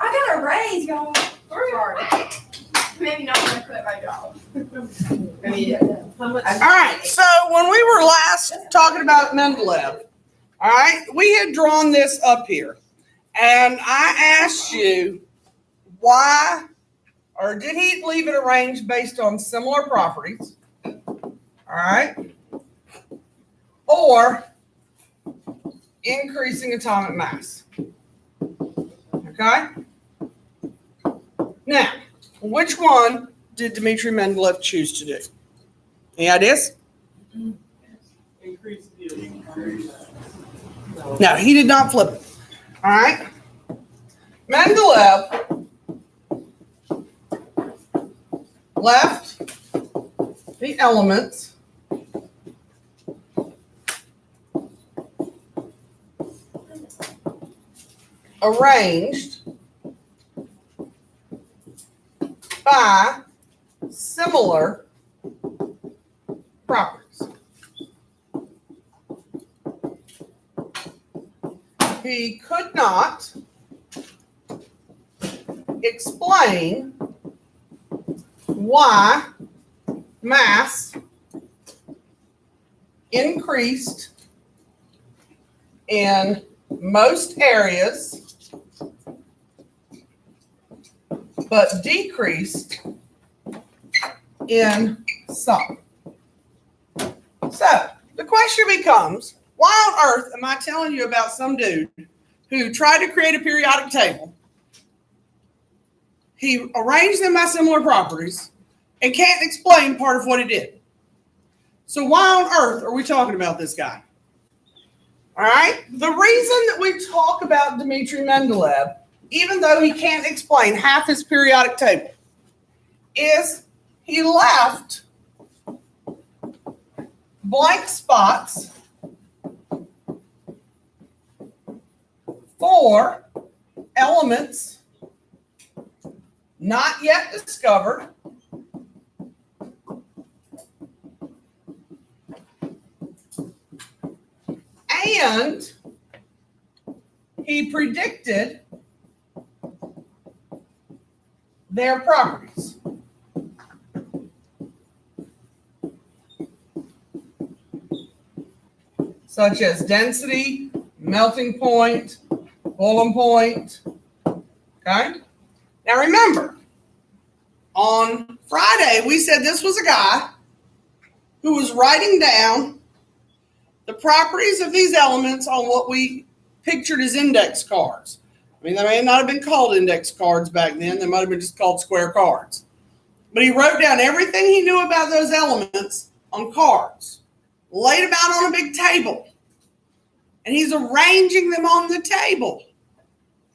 I got a raise, y'all. Maybe not gonna quit my job. All right, so when we were last talking about Mendeleev, all right, we had drawn this up here, and I asked you why, or did he leave it arranged based on similar properties, all right, or increasing atomic mass, okay? Now, which one did Dmitri Mendeleev choose to do? Any ideas? Increase the No, he did not flip it. All right. Mendeleev left the elements arranged by similar properties. He could not explain why mass increased in most areas but decreased in some. So the question becomes, why on earth am I telling you about some dude who tried to create a periodic table? He arranged them by similar properties and can't explain part of what he did. So why on earth are we talking about this guy? All right. The reason that we talk about Dmitri Mendeleev, even though he can't explain half his periodic table, is he left blank spots for elements not yet discovered and he predicted their properties. Such as density, melting point, boiling point. Okay? Now remember, on Friday, we said this was a guy who was writing down the properties of these elements on what we pictured as index cards. I mean, they may not have been called index cards back then. They might have been just called square cards. But he wrote down everything he knew about those elements on cards, laid them out on a big table. And he's arranging them on the table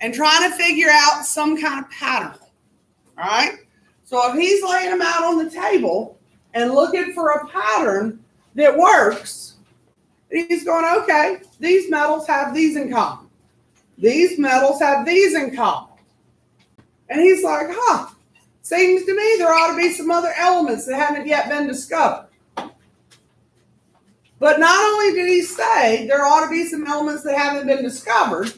and trying to figure out some kind of pattern. All right? So if he's laying them out on the table and looking for a pattern that works, he's going, okay, these metals have these in common. These metals have these in common. And he's like, seems to me there ought to be some other elements that haven't yet been discovered. But not only did he say there ought to be some elements that haven't been discovered,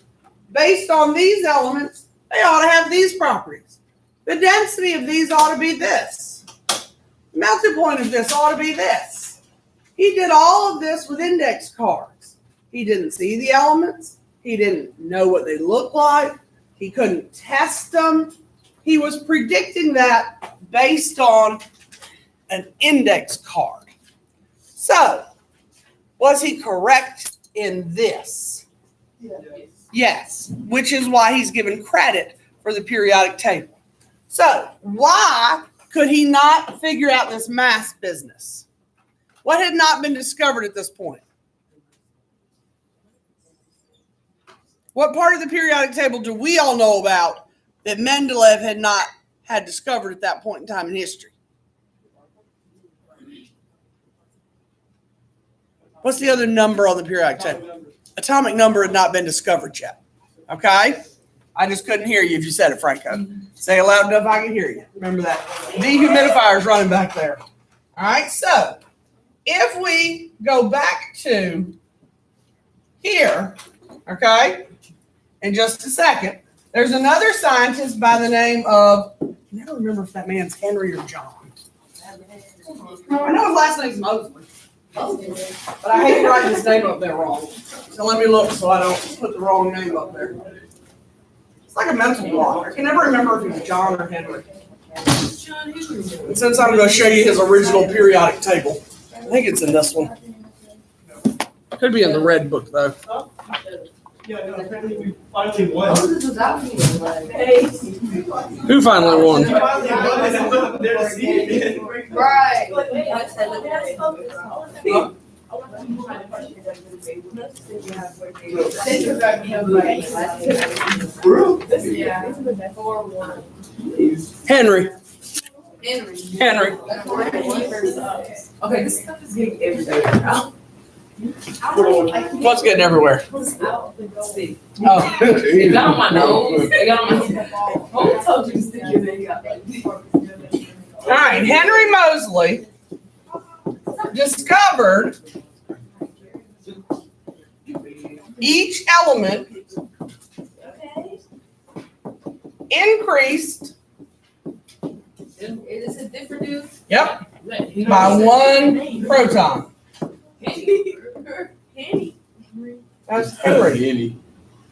based on these elements, they ought to have these properties. The density of these ought to be this. The melting point of this ought to be this. He did all of this with index cards. He didn't see the elements. He didn't know what they looked like. He couldn't test them. He was predicting that based on an index card. So, was he correct in this? Yes, which is why he's given credit for the periodic table. So, why could he not figure out this mass business? What had not been discovered at this point? What part of the periodic table do we all know about that Mendeleev had not had discovered at that point in time in history? What's the other number on the periodic table? Atomic number had not been discovered yet. Okay? I just couldn't hear you if you said it, Franco. Say it loud enough I can hear you. Remember that. Dehumidifier is running back there. All right, so if we go back to here, okay, in just a second, there's another scientist by the name of, I never remember if that man's Henry or John. I know his last name's Mosley, but I hate writing his name up there wrong. So let me look so I don't put the wrong name up there. It's like a mental block. I can never remember if he's John or Henry. And since I'm going to show you his original periodic table, I think it's in this one. Could be in the red book though. Yeah, no, apparently we finally won. Who finally won? We finally won, and I'm up there to see it. Right. Henry. Henry. Okay, this stuff is getting everywhere now. What's getting everywhere? See, Oh. it got on my nose. It got on my. Who told you to stick your name out like this? All right, Henry Mosley discovered each element increased, Is it different, dude? yep, by 1 proton. Henny. That's Henry.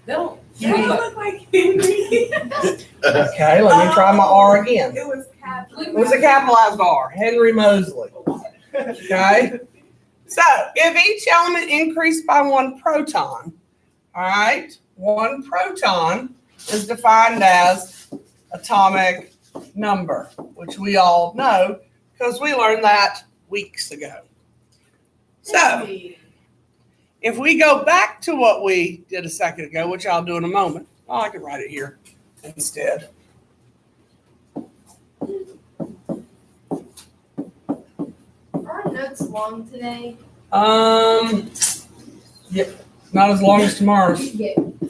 Don't. You don't look like Henry. Okay, let me try my R again. It was Catholic. It was a capitalized R, Henry Mosley. Okay? So, if each element increased by 1 proton, all right, 1 proton is defined as atomic number, which we all know because we learned that weeks ago. So, if we go back to what we did a second ago, which I'll do in a moment, I can write it here instead. Are our notes long today? Yeah, not as long as tomorrow's.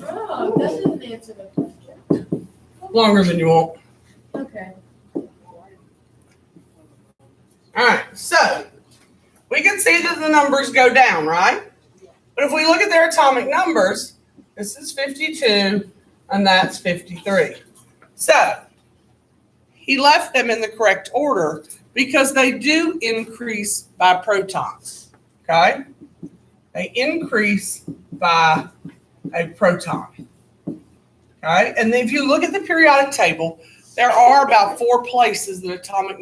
Oh, that didn't answer the question. Longer than you want. Okay. All right, so we can see that the numbers go down, right? But if we look at their atomic numbers, this is 52 and that's 53. So he left them in the correct order because they do increase by protons, okay? They increase by a proton, okay? And if you look at the periodic table, there are about 4 places that atomic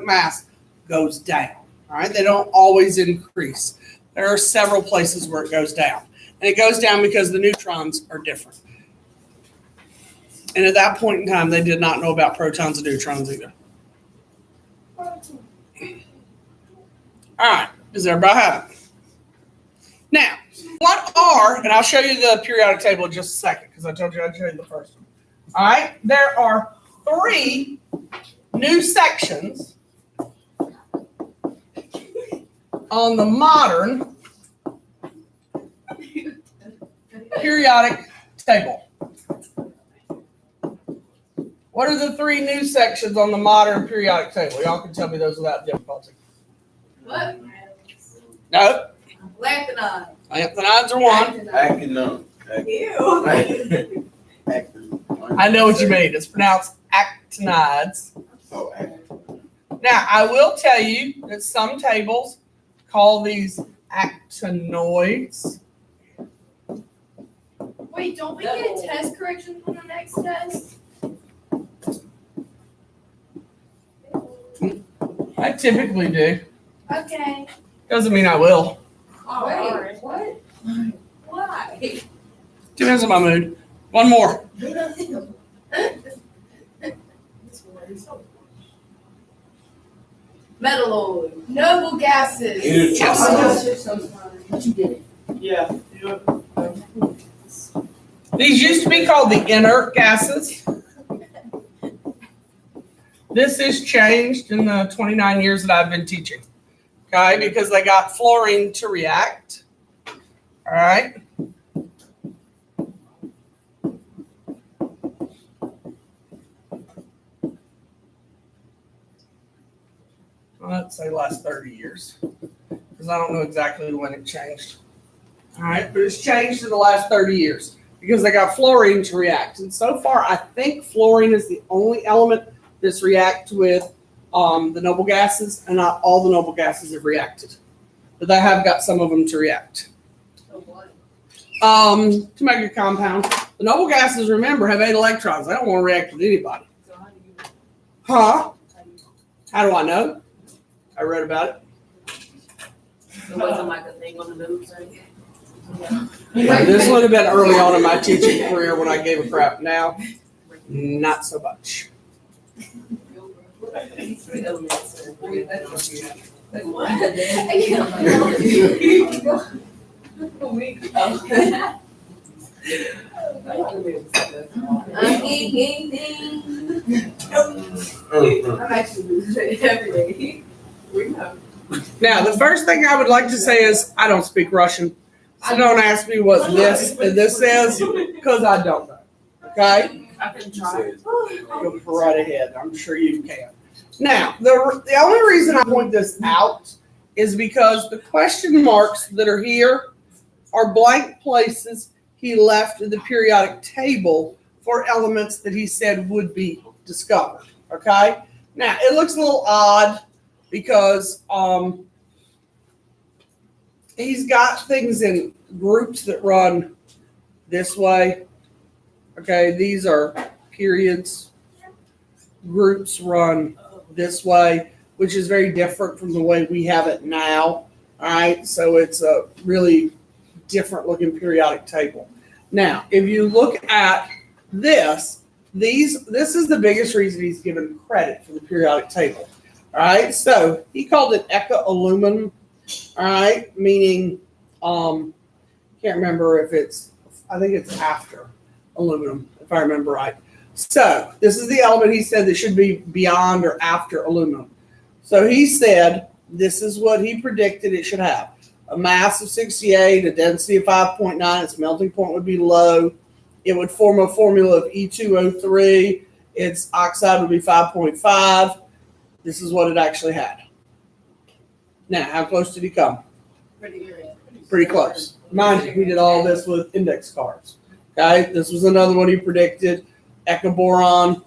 mass goes down, all right? They don't always increase. There are several places where it goes down. And it goes down because the neutrons are different. And at that point in time, they did not know about protons and neutrons either. All right, does everybody have it? Now, what are, and I'll show you the periodic table in just a second because I told you I'd show you the first one. All right, there are 3 new sections on the modern periodic table. What are the 3 new sections on the modern periodic table? Y'all can tell me those without difficulty. What? No, Lanthanide. lanthanides are 1. Acting Ew. I know what you mean. It's pronounced actinides. Oh, Now, I will tell you that some tables call these actinoids. Wait, don't we get a test correction on the next test? I typically do. Okay. Doesn't mean I will. Wait, what? Why? Depends on my mood. One more. Metalloid. Noble gases. Yeah. These used to be called the inert gases. This is changed in the 29 years that I've been teaching. Okay, because they got fluorine to react. All right. Let's say last 30 years, because I don't know exactly when it changed. All right, but it's changed in the last 30 years because they got fluorine to react. And so far, I think fluorine is the only element that's react with the noble gases, and not all the noble gases have reacted. But they have got some of them to react. To make a compound. The noble gases, remember, have 8 electrons. They don't want to react with anybody. Huh? How do I know? I read about it. It wasn't like a thing on the news, right? Yeah, this would have been early on in my teaching career when I gave a crap. Now, not so much. I'm actually every day. We know. Now, the first thing I would like to say is I don't speak Russian. So don't ask me what this and this is, because I don't know. Okay? I can try. Go right ahead. I'm sure you can. Now, the only reason I point this out is because the question marks that are here are blank places he left in the periodic table for elements that he said would be discovered. Okay? Now, it looks a little odd because he's got things in groups that run this way. Okay, these are periods. Groups run this way, which is very different from the way we have it now. All right, so it's a really different looking periodic table. Now, if you look at this, this is the biggest reason he's given credit for the periodic table. All right, so he called it eka-aluminum. All right, meaning can't remember if it's, I think it's after aluminum, if I remember right. So this is the element he said that should be beyond or after aluminum. So he said this is what he predicted it should have. A mass of 68, a density of 5.9, its melting point would be low. It would form a formula of E2O3. Its oxide would be 5.5. This is what it actually had. Now, how close did he come? Pretty close. Mind you, he did all this with index cards. Okay, this was another one he predicted, ecoboron.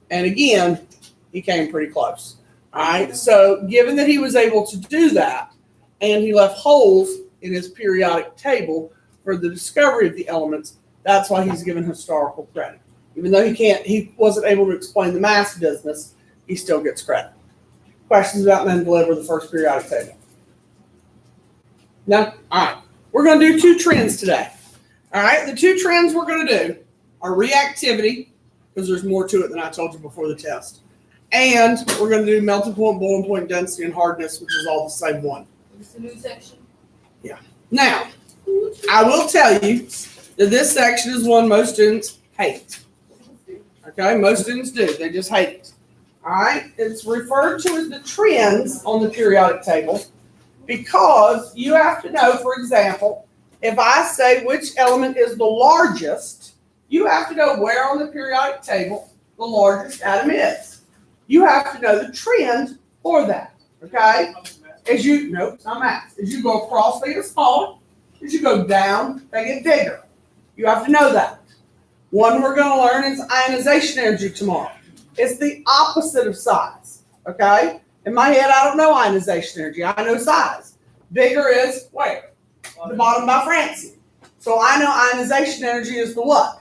And again, he came pretty close. All right, so given that he was able to do that, and he left holes in his periodic table for the discovery of the elements, that's why he's given historical credit. Even though he wasn't able to explain the mass business, he still gets credit. Questions about Mendeleev or the first periodic table? No? All right. We're going to do 2 trends today. All right. The 2 trends we're going to do are reactivity, because there's more to it than I told you before the test. And we're going to do melting point, boiling point, density, and hardness, which is all the same one. It's the new section. Yeah. Now, I will tell you that this section is one most students hate. Okay? Most students do. They just hate it. All right? It's referred to as the trends on the periodic table because you have to know, for example, if I say which element is the largest, you have to know where on the periodic table the largest atom is. You have to know the trend for that. Okay? As you, nope, it's not math. As you go across, they get smaller. As you go down, they get bigger. You have to know that. One we're going to learn is ionization energy tomorrow. It's the opposite of size. Okay? In my head, I don't know ionization energy. I know size. Bigger is where? The bottom by Francium. So I know ionization energy is the what?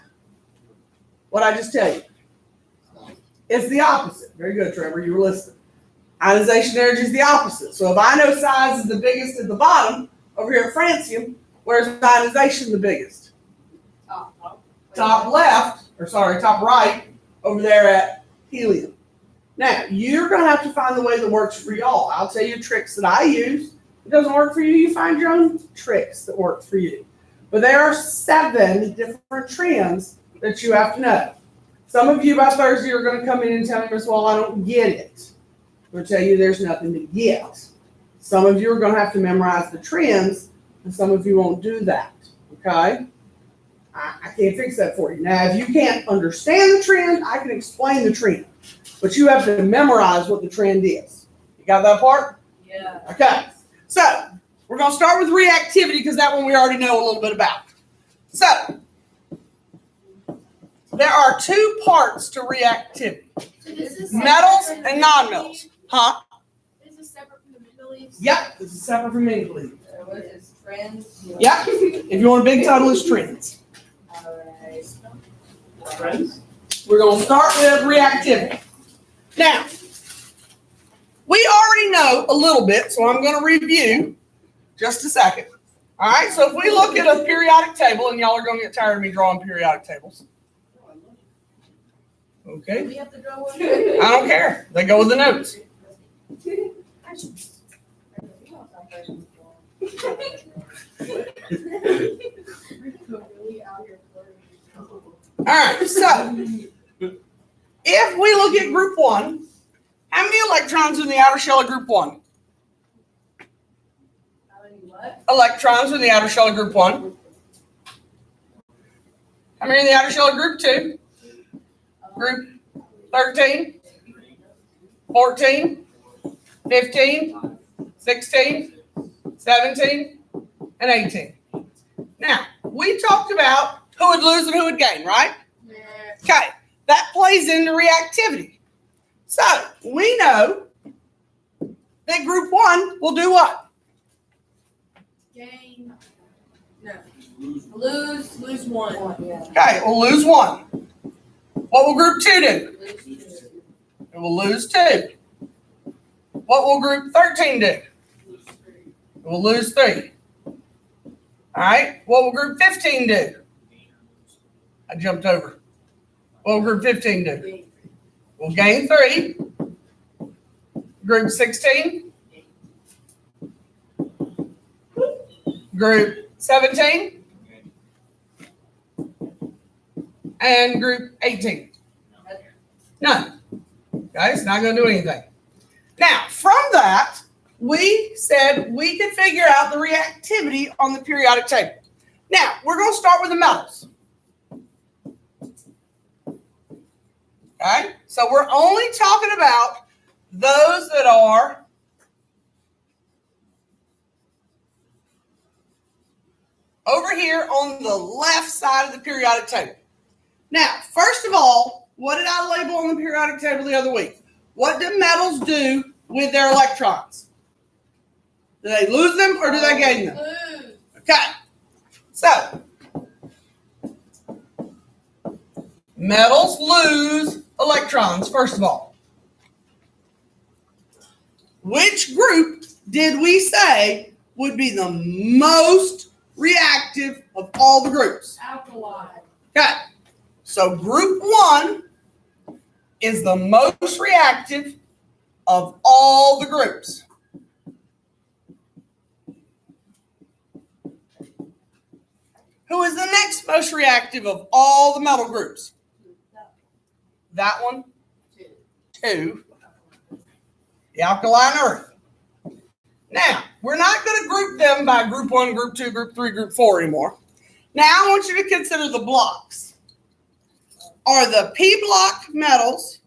What I just tell you. It's the opposite. Very good, Trevor. You were listening. Ionization energy is the opposite. So if I know size is the biggest at the bottom, over here at Francium, where's ionization the biggest? Top left, or sorry, top right, over there at helium. Now, you're going to have to find the way that works for y'all. I'll tell you tricks that I use. If it doesn't work for you, you find your own tricks that work for you. But there are 7 different trends that you have to know. Some of you by Thursday are going to come in and tell me, Miss Wall, I don't get it. I'm going to tell you there's nothing to get. Some of you are going to have to memorize the trends, and some of you won't do that. Okay? I can't fix that for you. Now, if you can't understand the trend, I can explain the trend. But you have to memorize what the trend is. You Got that part? Yeah. Okay. So we're going to start with reactivity because that one we already know a little bit about. So there are two parts to reactivity. So this is Metals separate from and the non-metals. Huh? This is separate from the middle leaves. Yep. This is separate from English. What is trends? Yep. If you want a big title, it's trends. Alright. Friends? We're going to start with reactivity. Now, we already know a little bit, so I'm going to review just a second. All right, so if we look at a periodic table, and y'all are going to get tired of me drawing periodic tables. Do Okay, we have to draw one? I don't care. They go with the notes. All right, so if we look at group one, how many electrons in the outer shell of group one? What? Electrons in the outer shell of group one. How many in the outer shell of group two? Group 13, 14, 15, 16, 17, and 18. Now, we talked about who would lose and who would gain, right? Okay, that plays into reactivity. So, we know that group one will do what? Gain. No. Lose one. Yeah. Okay, we'll lose one. What will group two do? Lose two. It will lose two. What will group 13 do? It will lose three. All right, what will group 15 do? I jumped over. What will group 15 do? We'll gain three. Group 16. Group 17. And group 18. None. Guys, not going to do anything. Now, from that, we said we could figure out the reactivity on the periodic table. Now, we're going to start with the metals. Okay? So we're only talking about those that are over here on the left side of the periodic table. Now, first of all, what did I label on the periodic table the other week? What do metals do with their electrons? Do they lose them or do they gain them? Lose. Okay. So, metals lose electrons, first of all. Which group did we say would be the most reactive of all the groups? Alkali. Okay. So group one is the most reactive of all the groups. Who is the next most reactive of all the metal groups? That one? Two. The alkaline earth. Now, we're not going to group them by group one, group two, group three, group four anymore. Now, I want you to consider the blocks. Are the P block metals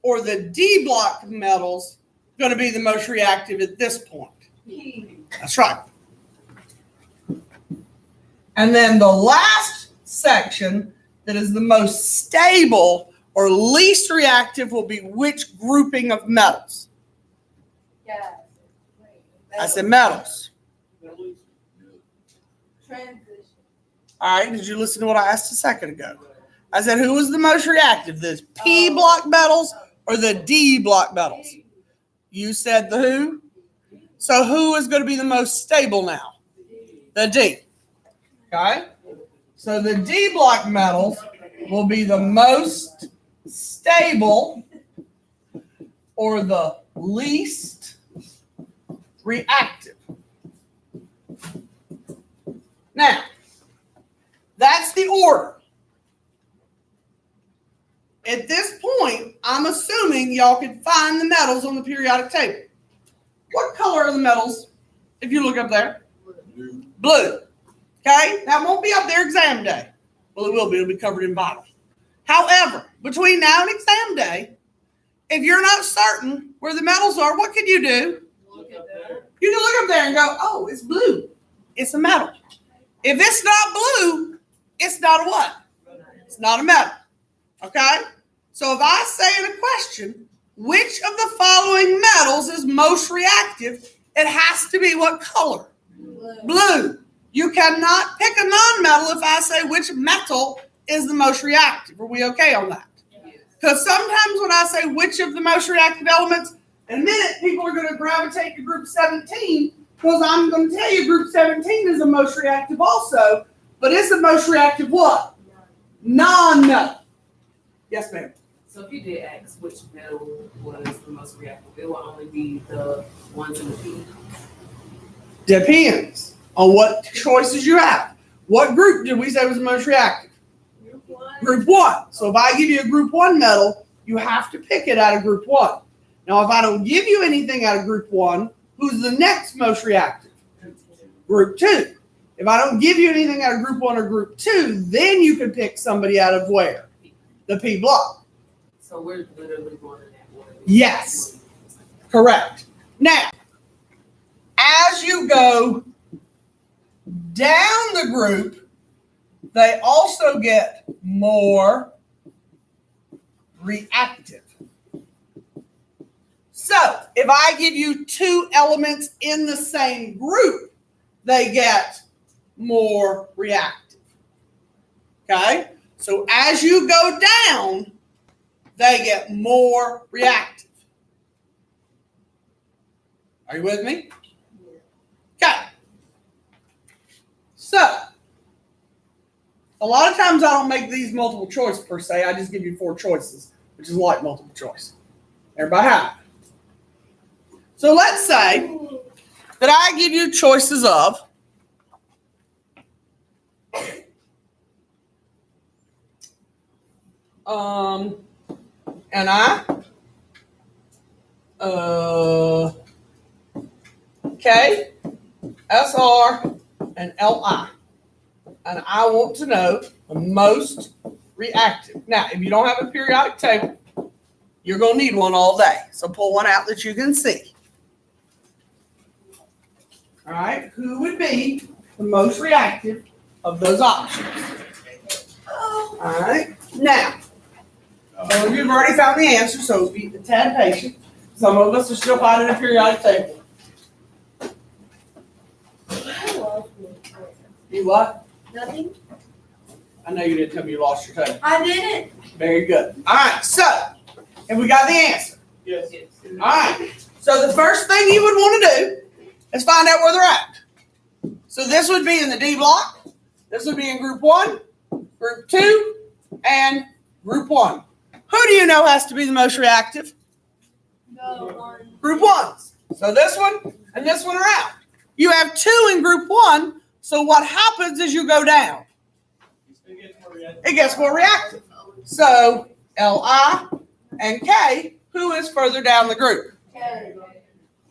or the D block metals going to be the most reactive at this point? That's right. And then the last section that is the most stable or least reactive will be which grouping of metals? Yeah. I said metals. Transition. All right, did you listen to what I asked a second ago? I said, who was the most reactive, the P block metals or the D block metals? You said the who? So who is going to be the most stable now? The D. Okay? So the D block metals will be the most stable or the least reactive. Now, that's the order. At this point, I'm assuming y'all can find the metals on the periodic table. What color are the metals if you look up there? Blue. Okay? That won't be up there exam day. Well, it will be. It'll be covered in vinyl. However, between now and exam day, if you're not certain where the metals are, what can you do? Look at that. You can look up there and go, oh, it's blue. It's a metal. If it's not blue, it's not a what? It's not a metal. Okay? So if I say in a question, which of the following metals is most reactive, it has to be what color? Blue. You cannot pick a non-metal if I say which metal is the most reactive. Are we okay on that? Because sometimes when I say which of the most reactive elements, in a minute people are going to gravitate to group 17 because I'm going to tell you group 17 is the most reactive also, but it's the most reactive what? Non-metal. Yes, ma'am. So if you did ask which metal was the most reactive, it will only be the ones in the P. Depends on what choices you have. What group did we say was the most reactive? Group 1. So if I give you a group 1 metal, you have to pick it out of group 1. Now, if I don't give you anything out of group 1, who's the next most reactive? Group 2. If I don't give you anything out of group 1 or group 2, then you can pick somebody out of where? The P block. So we're literally going in that order. Yes. Correct. Now, as you go down the group, they also get more reactive. So, if I give you 2 elements in the same group, they get more reactive. Okay? So, as you go down, they get more reactive. Are you with me? Okay. So, a lot of times I don't make these multiple choice per se. I just give you 4 choices, which is like multiple choice. Everybody have it. So let's say that I give you choices of K, SR, and LI. And I want to know the most reactive. Now, if you don't have a periodic table, you're going to need one all day. So pull one out that you can see. All right, who would be the most reactive of those options? All right, now, some of you have already found the answer, so be a tad patient. Some of us are still finding a periodic table. You what? Nothing. I know you didn't tell me you lost your table. I didn't. Very good. All right, so, have we got the answer? Yes. All right, so the first thing you would want to do is find out where they're at. So this would be in the D block. This would be in group 1, group 2, and group 1. Who do you know has to be the most reactive? No one. Group 1s. So this one and this one are out. You have 2 in group 1, so what happens is you go down. It gets more reactive. So Li and K, who is further down the group? Okay.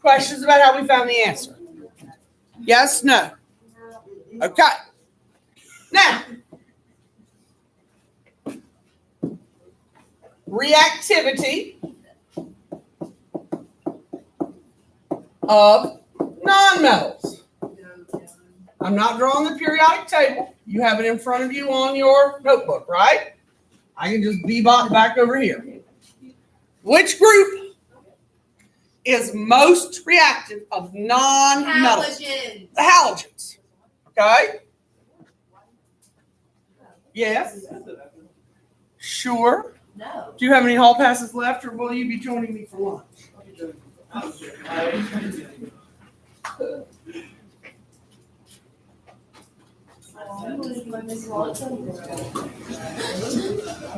Questions about how we found the answer? Yes, no? Okay. Now, reactivity of nonmetals. I'm not drawing the periodic table. You have it in front of you on your notebook, right? I can just bebop back over here. Which group is most reactive of non-metals? Halogens. The halogens. Okay? Yes? Sure. No. Do you have any hall passes left, or will you be joining me for lunch?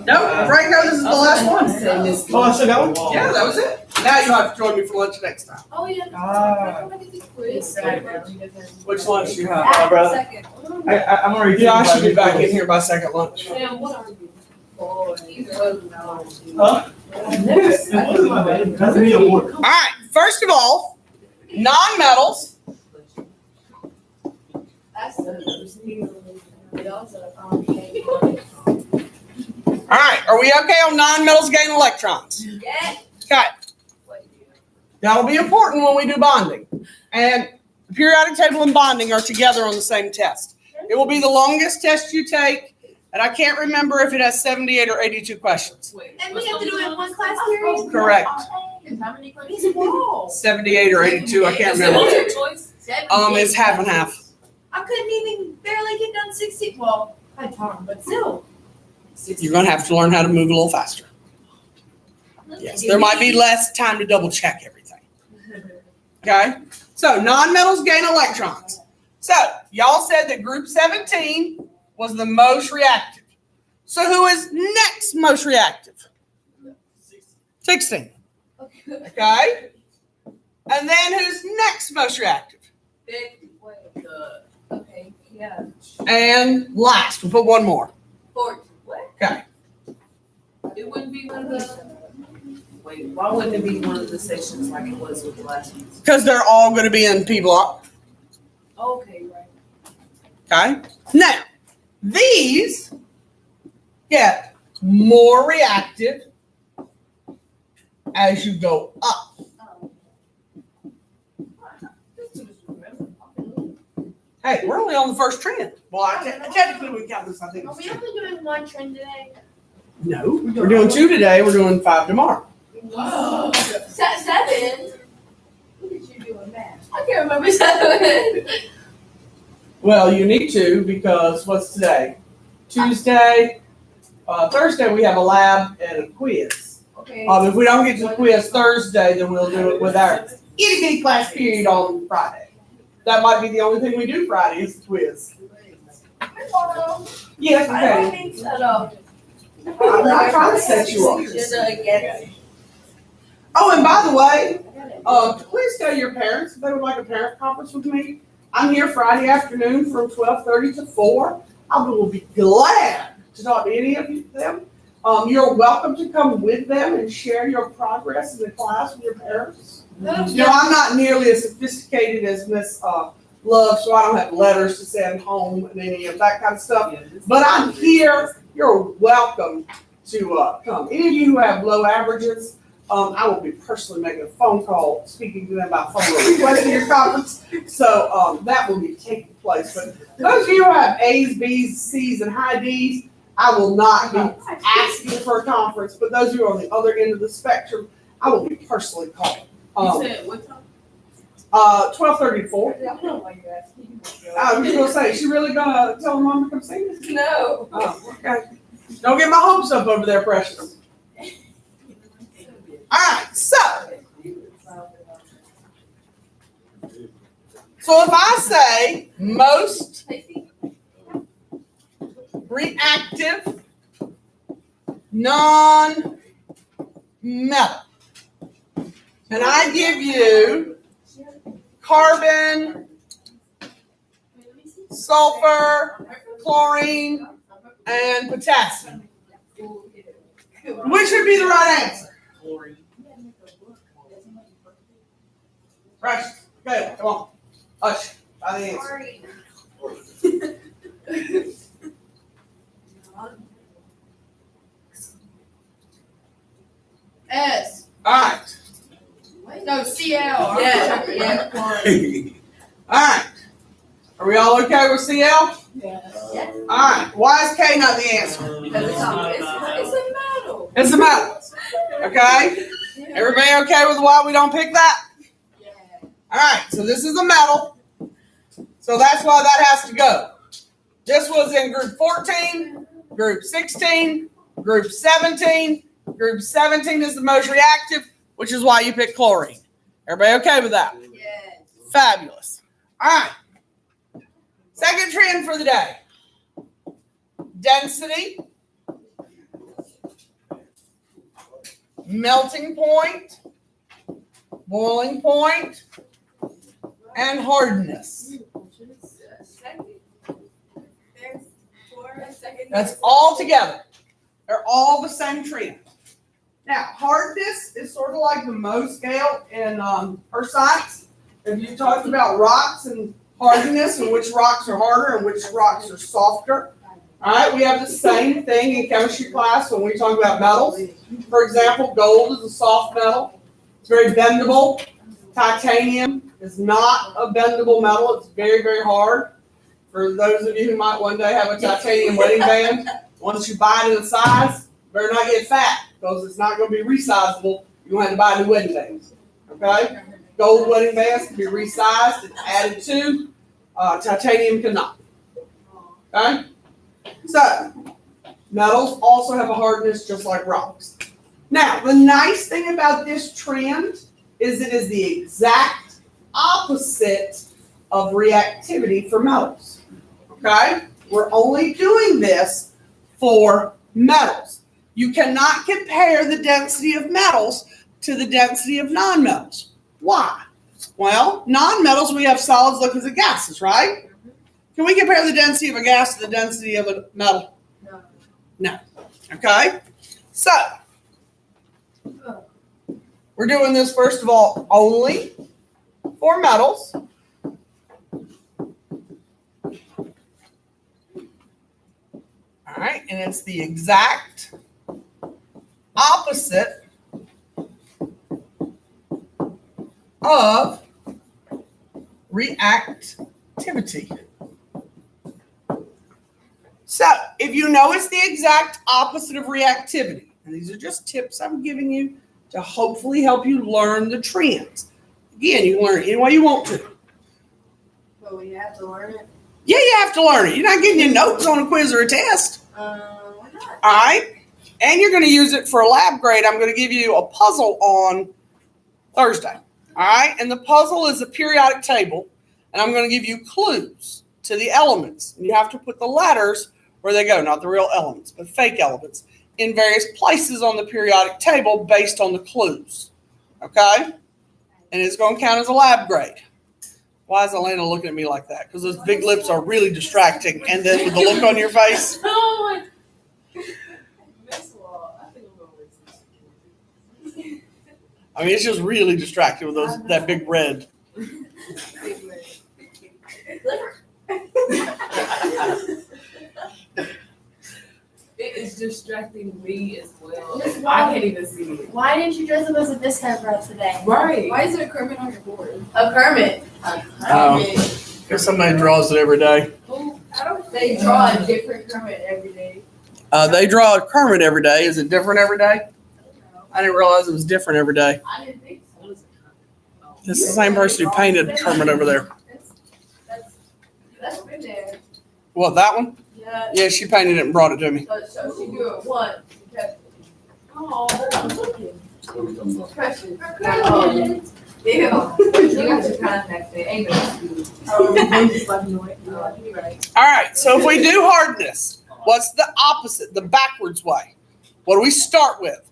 No, Franco, this is the last one. Oh, I said that one? Yeah, that was it. Now you have to join me for lunch next time. Oh, yeah. Ah. Which lunch do you have? Hi, brother. Second. I'm already. Yeah, I should be back in here by second lunch. Man, what are you? Huh? That's me a water. All right, first of all, non-metals. All right, are we okay on non-metals gain electrons? Yeah. Okay. That'll be important when we do bonding. And the periodic table and bonding are together on the same test. It will be the longest test you take, and I can't remember if it has 78 or 82 questions. And we have to do it in one class period? Correct. And how many questions? 78 or 82, I can't Is it remember. multiple choice? It's half and half. I couldn't even barely get done 60, well, I had time, but still. You're gonna have to learn how to move a little faster. Yes, there might be less time to double check everything. Okay, so non-metals gain electrons. So y'all said that group 17 was the most reactive. So who is next most reactive? 16. Okay, and then who's next most reactive? 50. Okay, yeah. And last, we'll put one more. 40. What? Okay. It wouldn't be one of the. Wait, why wouldn't it be one of the sections like it was with the last one? Because they're all going to be in P block. Okay, right. Okay. Now, these get more reactive as you go up. Hey, we're only on the first trend. Well, technically we count this, I think. Are we only doing one trend today? No, we're doing 2 today. We're doing 5 tomorrow. Whoa. 7? What did you do in math? I can't remember 7. Well, you need to because what's today? Tuesday. Thursday we have a lab and a quiz. Okay. If we don't get to the quiz Thursday, then we'll do it with our itty bitty class period on Friday. That might be the only thing we do Friday is the quiz. Yes, okay. I'm not trying to set you up. Oh, and by the way, please tell your parents if they would like a parent conference with me. I'm here Friday afternoon from 12:30 to 4. I will be glad to talk to any of them. You're welcome to come with them and share your progress in the class with your parents. You know, I'm not nearly as sophisticated as Miss Love, so I don't have letters to send home and any of that kind of stuff. But I'm here. You're welcome to come. Any of you who have low averages, I will be personally making a phone call, speaking to them by phone, requesting your conference. So that will be taking place. But those of you who have A's, B's, C's, and high D's, I will not be asking for a conference. But those of you on the other end of the spectrum, I will be personally calling. You said what time? 12:30 to 4. I was gonna say, she really gonna tell her mom to come see me? No. Oh, okay. Don't get my hopes up over there, precious. All right, so if I say most reactive non-metal, and I give you carbon, sulfur, chlorine, and potassium, which would be the right answer? Precious. Okay, come on. Hush. By the answer. S. All right. No, CL. Yeah. All right. Are we all okay with CL? Yeah. All right. Why is K not the answer? Because it's a metal. It's a metal. Okay. Everybody okay with why we don't pick that? Yeah. All right. So this is a metal. So that's why that has to go. This was in group 14, group 16, group 17. Group 17 is the most reactive, which is why you pick chlorine. Everybody okay with that? Yes. Fabulous. All right. Second trend for the day. Density, melting point, boiling point, and hardness. That's all together. They're all the same trend. Now, hardness is sort of like the Mohs scale in earth science. If you talked about rocks and hardness and which rocks are harder and which rocks are softer, All right, we have the same thing in chemistry class when we talk about metals. For example, gold is a soft metal. It's very bendable. Titanium is not a bendable metal. It's very, very hard. For those of you who might one day have a titanium wedding band, once you buy it in a size, better not get fat because it's not going to be resizable. You're going to have to buy new wedding bands. Okay? Gold wedding bands can be resized and added to. Titanium cannot. Okay? So, metals also have a hardness just like rocks. Now, the nice thing about this trend is it is the exact opposite of reactivity for metals. Okay? We're only doing this for metals. You cannot compare the density of metals to the density of nonmetals. Why? Well, nonmetals, we have solids, liquids, and gases, right? Can we compare the density of a gas to the density of a metal? No. No. Okay? So, we're doing this, first of all, only for metals. All right, and it's the exact opposite of reactivity. So, if you know it's the exact opposite of reactivity, and these are just tips I'm giving you to hopefully help you learn the trends. Again, you can learn it any way you want to. But we have to learn it. Yeah, you have to learn it. You're not getting your notes on a quiz or a test. Why not? All right? And you're going to use it for a lab grade. I'm going to give you a puzzle on Thursday. All right? And the puzzle is a periodic table, and I'm going to give you clues to the elements. And you have to put the letters where they go, not the real elements, but fake elements, in various places on the periodic table based on the clues. Okay? And it's going to count as a lab grade. Why is Elena looking at me like that? Because those big lips are really distracting. And then with the look on your face. Oh my. Miss Law, I think I'm going with I mean, it's just really distracting with that big red. It is distracting me as well. I can't even see it. Why didn't you dress up as a discount girl today? Right. Why is there a Kermit on your board? A Kermit. Guess somebody draws it every day. They draw a different Kermit every day. They draw a Kermit every day. Is it different every day? I didn't realize it was different every day. I didn't think so. It's the same person who painted Kermit over there. That's been there. What, that one? Yeah. Yeah, she painted it and brought it to me. So she do it once. She kept it. Oh, I'm looking. Precious. Oh, ew. You got your contact there. Ain't no I'm just like, no, you're right. All right, so if we do hardness, what's the opposite, the backwards way? What do we start with?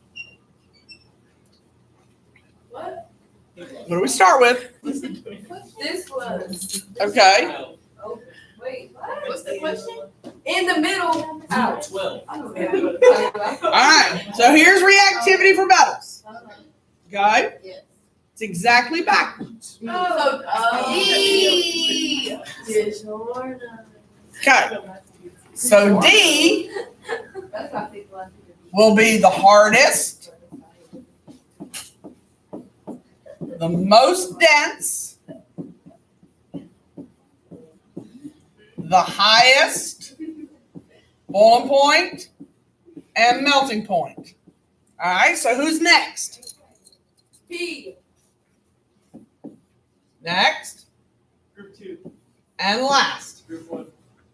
What? What do we start with? This was. Okay. Wait, what? What's the question? In the middle. Ouch. 12. I don't know what to talk about. All right, so here's reactivity for metals. Okay? Yes. It's exactly backwards. D. Okay, so D That's how people like will be the hardest, the most dense, the highest boiling point, and melting point. All right, so who's next? P. Next Group 2. and last. Group 1.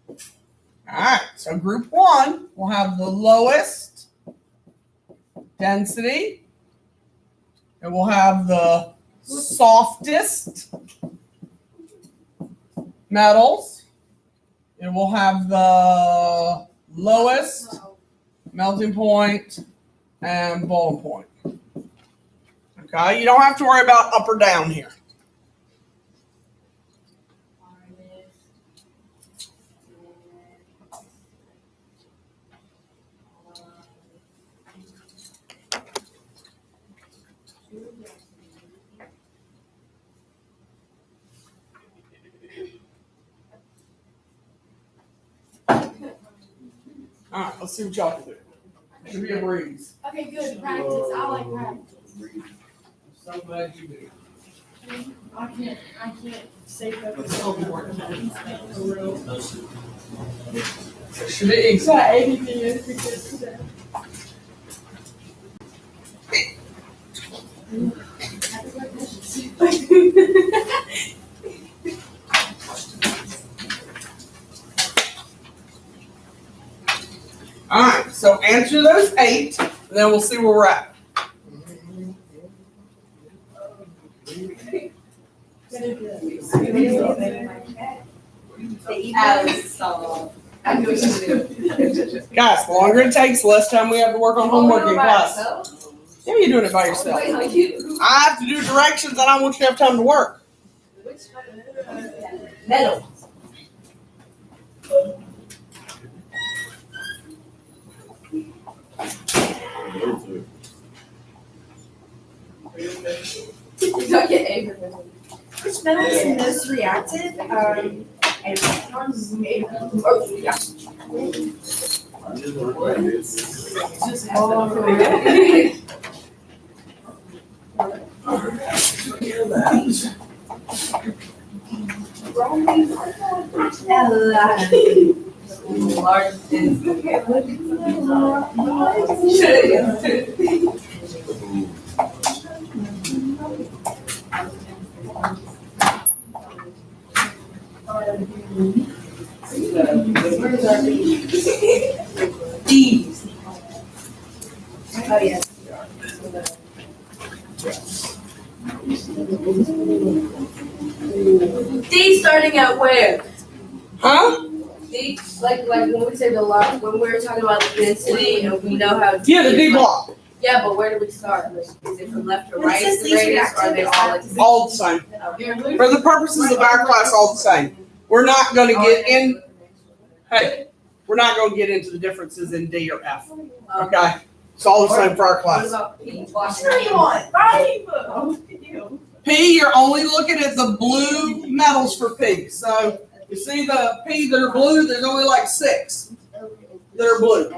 All right, so group 1 will have the lowest density. It will have the softest metals. It will have the lowest melting point and boiling point. Okay, you don't have to worry about up or down here. All right, let's see what y'all can do. Should be a breeze. Okay, good. Practice. I like practice. So glad you do. I can't stay focused. Should be easy. All right, so answer those 8, and then we'll see where we're at. Guys, the longer it takes, the less time we have to work on homework in class. Yeah, you're doing it by yourself. I have to do directions, and I want you to have time to work. Metal. Don't get angry. Which metal is the most reactive? These. Oh, yeah. These starting at where? Huh? These, like when we say the line, when we're talking about the density and we know how. Yeah, the D block. Yeah, but where do we start? Like, is it from left to Well, it right? says The least radius, or are they all like? All the same. For the purposes of our class, all the same. We're not going to get in. Hey, we're not going to get into the differences in D or F. Okay? It's all the same for our What class. about P? P, you're only looking at the blue metals for P. So you see the P that are blue, there's only like 6 that are blue.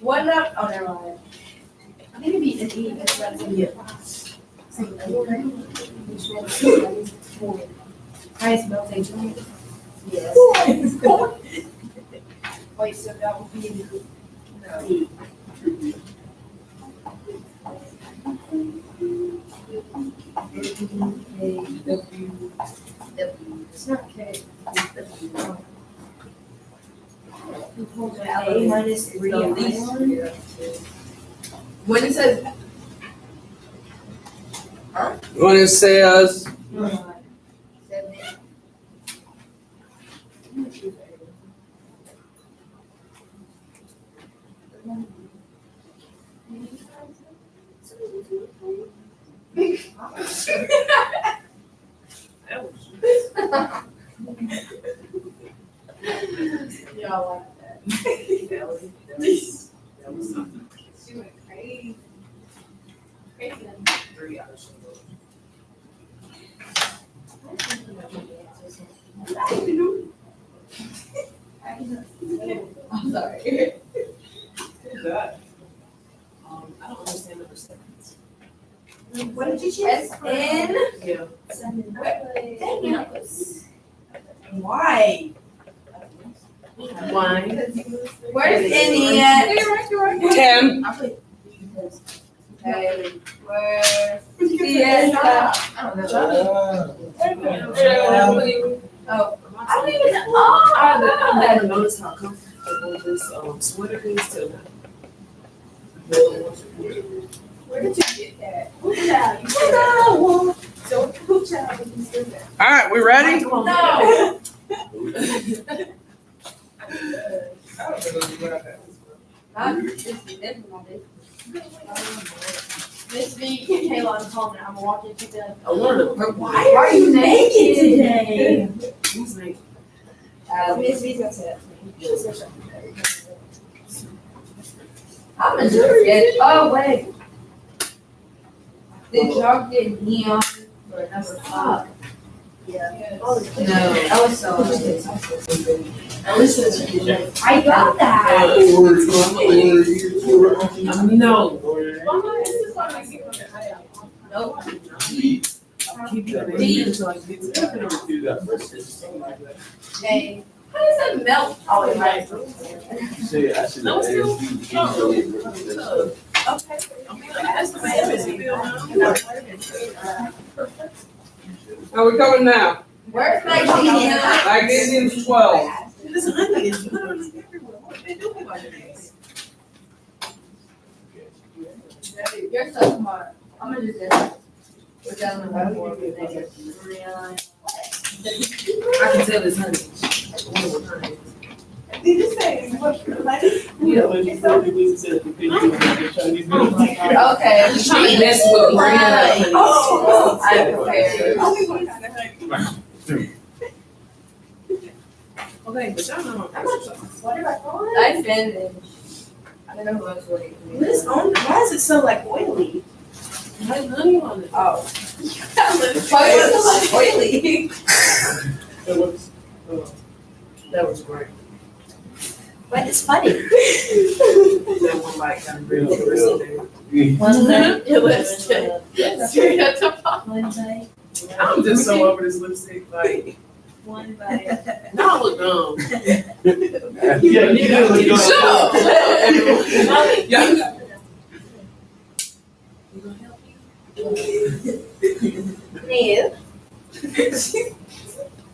What not? Oh, never mind. I think it'd be an E. Highest melting point. Yes. Wait, so that would be it's not K. A minus 3 ion. When it says When it says, yeah, I like that. She went crazy. Crazy. 3 hours. I'm sorry. That. I don't understand number 7. What did you choose? S-N? Yeah. Dang it. Why? Why? Where's N at? 10. Okay, where's C at? I don't know. Oh, I don't even know. I've never noticed how comfortable this sweater is too. Where did you get that? All right, we ready? No. Miss V, Kayla, I'm calling it. I'm walking to the. I wanted to purple. Why are you naked today? Who's naked? Miss V's gonna say that to me. I'm gonna forget. Oh, wait. Did y'all get neon for number 5? I was so. I got that. No. Nope. Keep your name until I get to that. Hey, how does that melt? Oh, it right. No, still. Okay. That's the same bill now. Are we coming now? Where's magnesium? Magnesium's 12. This honey is literally everywhere. What they doing about this? You're so smart. I'm gonna do this. We're down the road. I can tell this honey. Did you say what? Yeah. When you said the business said the people were Chinese people. Okay. I'm trying to mess with Brianna. Oh. I'm prepared. Okay, but y'all know. What did I call it? I finished. I don't know who else would eat. What is on? Why is it so like oily? Hey, honey on it. Oh. Why is it so oily? That was great. But it's funny. That one bite kind of real yesterday. One day. It was One day. I'm just so over this lipstick. Like, One bite. no, I look dumb. Yeah, you did. Shut up. Yeah.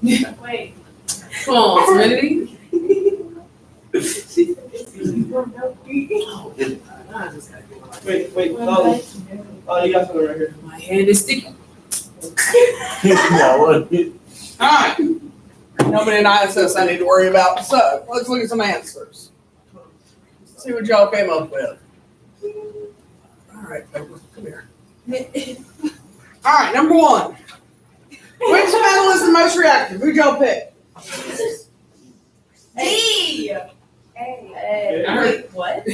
No. Wait. Come on, Serenity. I just gotta get my Wait, oh, you got something right here. My hand is sticky. Alright. Nobody in ISS I need to worry about. So let's look at some answers. See what y'all came up with. Alright, Pepper, come here. Alright, number 1. Which metal is the most reactive? Who'd y'all pick? D. Hey. I heard, What? I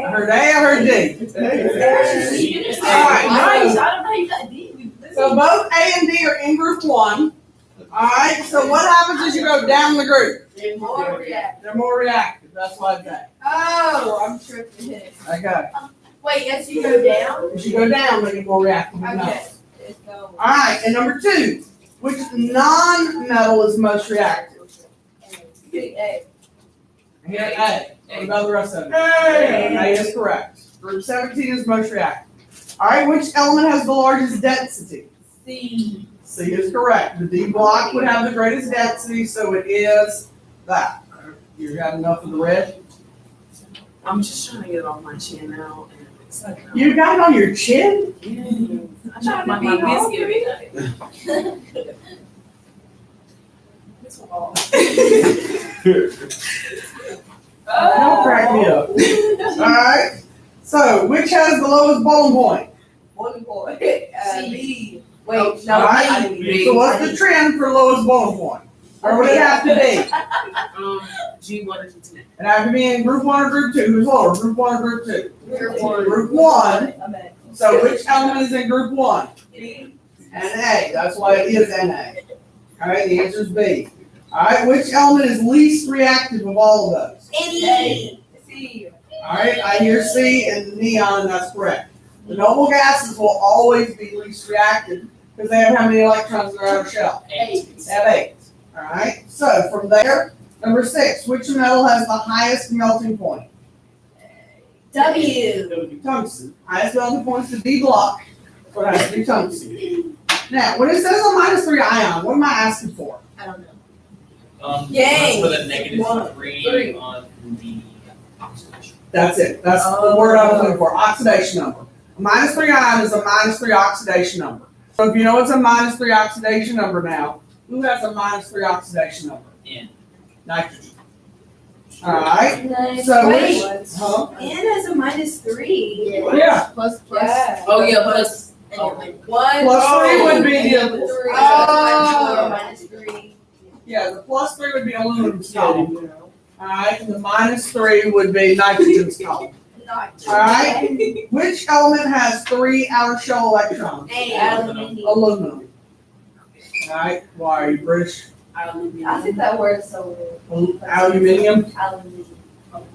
heard A, I heard D. Alright, Nice. I don't know. You got D. so both A and D are in group 1. Alright, so what happens is you go down the group. More react. They're more reactive, that's why it's A. Oh, I'm tripping. Okay. Wait, as you go down? As you go down, they get more reactive. Okay. Let's go. Alright, and number 2, which non-metal is most reactive? Hey. Here, A. What about the rest of it? A is correct. Group 17 is most reactive. Alright, which element has the largest density? C. C is correct. The D block would have the greatest density, so it is that. You got enough of the red? I'm just trying to get it off my chin now. And it's like, You got it on your chin? yeah. I'm trying to make my biscuit. This one off. Don't crack me up. Alright, so which has the lowest bottom point? One boy. B. Wait, no. Alright, so what's the trend for lowest bottom point? Or would it have to be? G1 or G2. It have to be in group 1 or group 2? Who's lower, group 1 or group 2? Group 1. Group 1, I'm at so which element is in group 1? B. Na, that's why it is Na. Alright, the answer is B. Alright, which element is least reactive of all of those? A. C. Alright, I hear C and neon, that's correct. The noble gases will always be least reactive because they have how many electrons in their outer shell? 8. They have 8. Alright, so from there, number 6, which metal has the highest melting point? W. Tungsten. Highest melting point is the D block, so it has to be tungsten. Now, when it says a -3 ion, what am I asking for? I don't know. That's with a negative 3. 3 on the oxidation. That's it. That's the word I was looking for. Oxidation number. A -3 ion is a -3 oxidation number. So if you know what's a -3 oxidation number now, who has a -3 oxidation number? N. Nitrogen. Alright. So Wait. huh? N has a -3. Yeah. Plus. Oh, yeah, plus. Oh. 1. Plus 3 would be the Three. Oh. -3. yeah, the +3 would be aluminum's column. Alright, and the -3 would be nitrogen's column. Alright. Which element has 3 outer shell electrons? A. Aluminum. Alright, why are you British? I think that word is so weird. Aluminium? Aluminium.